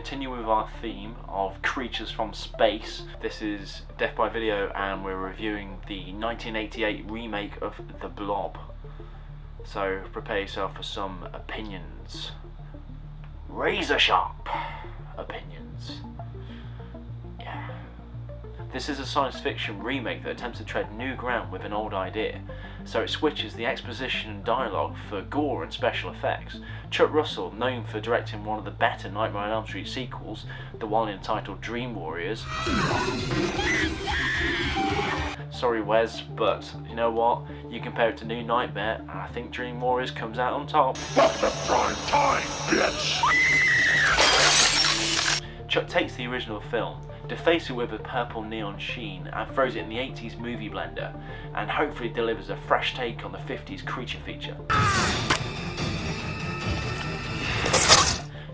continue with our theme of creatures from space. This is Death by Video and we're reviewing the 1988 remake of The Blob. So prepare yourself for some opinions. Razor sharp opinions. Yeah. This is a science fiction remake that attempts to tread new ground with an old idea. So it switches the exposition and dialogue for gore and special effects. Chuck Russell, known for directing one of the better Nightmare on Elm Street sequels, the one entitled Dream Warriors. Sorry Wes, but you know what? You compare it to New Nightmare, and I think Dream Warriors comes out on top. What's the prime time, bitch? Chuck takes the original film, defaces it with a purple neon sheen, and throws it in the 80s movie blender, and hopefully delivers a fresh take on the 50s creature feature.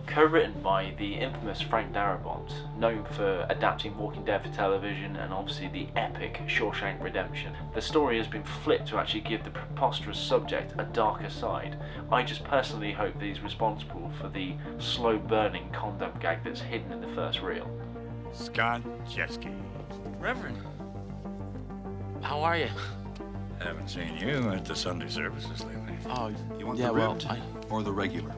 Co-written by the infamous Frank Darabont, known for adapting Walking Dead for television and obviously the epic Shawshank Redemption. The story has been flipped to actually give the preposterous subject a darker side. I just personally hope that he's responsible for the slow-burning condom gag that's hidden in the first reel. Scott Jeske. Reverend, how are you? Haven't seen you at the Sunday services lately. Oh, You want yeah, the well, ribbed or the regular?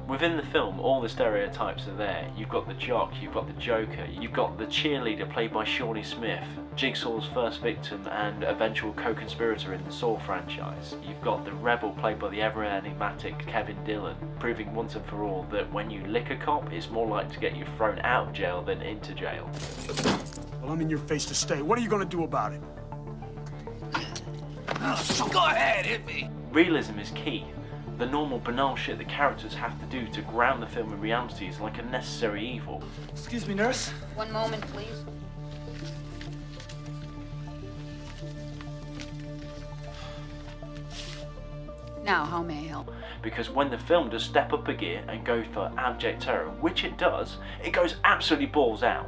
Within the film, all the stereotypes are there. You've got the jock, you've got the joker, you've got the cheerleader played by Shawnee Smith, Jigsaw's first victim and eventual co-conspirator in the Saw franchise. You've got the rebel played by the ever enigmatic Kevin Dillon, proving once and for all that when you lick a cop, it's more likely to get you thrown out of jail than into jail. Well, I'm in your face to stay. What are you gonna do about it? go ahead, hit me. Realism is key. The normal banal shit that characters have to do to ground the film in reality is like a necessary evil. Excuse me, nurse. One moment, please. Now, how may I help? Because when the film does step up a gear and go for abject terror, which it does, it goes absolutely balls out.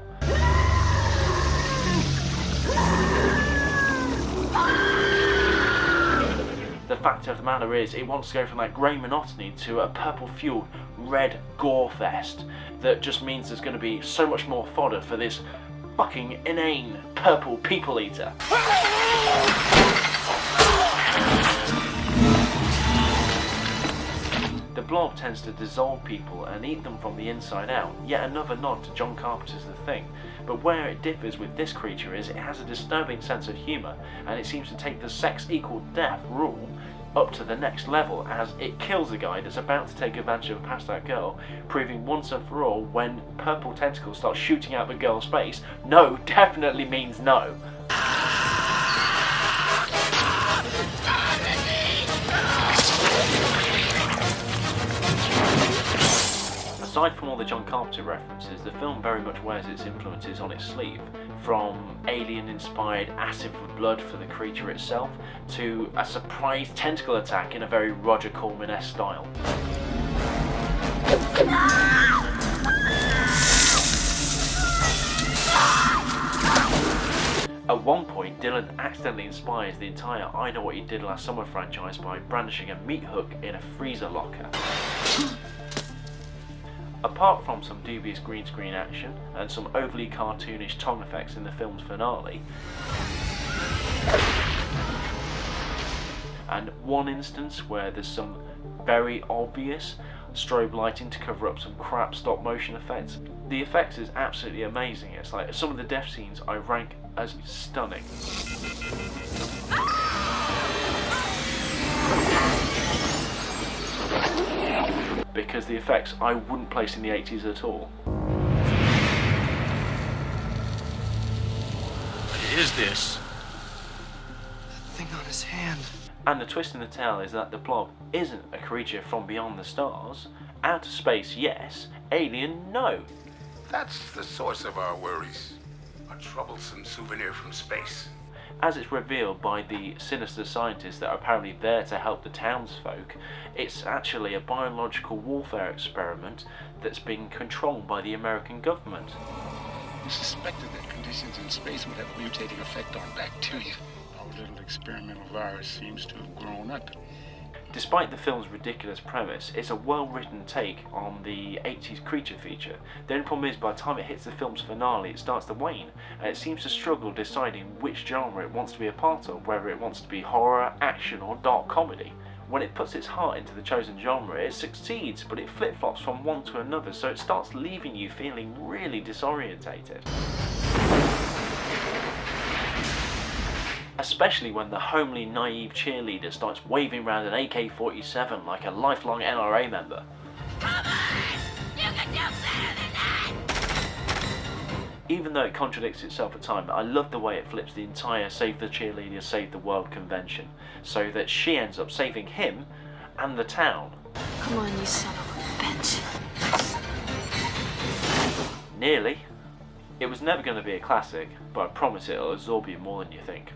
The fact of the matter is, it wants to go from that grey monotony to a purple-fueled red gore fest that just means there's going to be so much more fodder for this fucking inane purple people eater. The Blob tends to dissolve people and eat them from the inside out, yet another nod to John Carpenter's The Thing. But where it differs with this creature is it has a disturbing sense of humour, and it seems to take the sex equal death rule up to the next level as it kills a guy that's about to take advantage of a passed out girl, proving once and for all when purple tentacles start shooting out the girl's face, no definitely means no. Aside from all the John Carpenter references, the film very much wears its influences on its sleeve, from alien-inspired acid with blood for the creature itself, to a surprise tentacle attack in a very Roger Corman-esque style. At one point, Dylan accidentally inspires the entire I Know What You Did Last Summer franchise by brandishing a meat hook in a freezer locker. Apart from some dubious green screen action and some overly cartoonish tongue effects in the film's finale, and one instance where there's some very obvious strobe lighting to cover up some crap stop motion effects, the effects is absolutely amazing. It's like some of the death scenes I rank as stunning. Because the effects I wouldn't place in the 80s at all. What is this? That thing on his hand. And the twist in the tale is that the Blob isn't a creature from beyond the stars. Outer space, yes. Alien, no. That's the source of our worries. A troublesome souvenir from space. As it's revealed by the sinister scientists that are apparently there to help the townsfolk, it's actually a biological warfare experiment that's being controlled by the American government. We suspected that conditions in space would have a mutating effect on bacteria. Our little experimental virus seems to have grown up. Despite the film's ridiculous premise, it's a well-written take on the 80s creature feature. The only problem is, by the time it hits the film's finale, it starts to wane, and it seems to struggle deciding which genre it wants to be a part of, whether it wants to be horror, action, or dark comedy. When it puts its heart into the chosen genre, it succeeds, but it flip-flops from one to another, so it starts leaving you feeling really disorientated. Especially when the homely, naive cheerleader starts waving around an AK-47 like a lifelong NRA member. Come on! You can do better than that! Even though it contradicts itself at times, I love the way it flips the entire Save the Cheerleader, Save the World convention, so that she ends up saving him and the town. Come on, you son of a bitch. Nearly. It was never going to be a classic, but I promise it'll absorb you more than you think.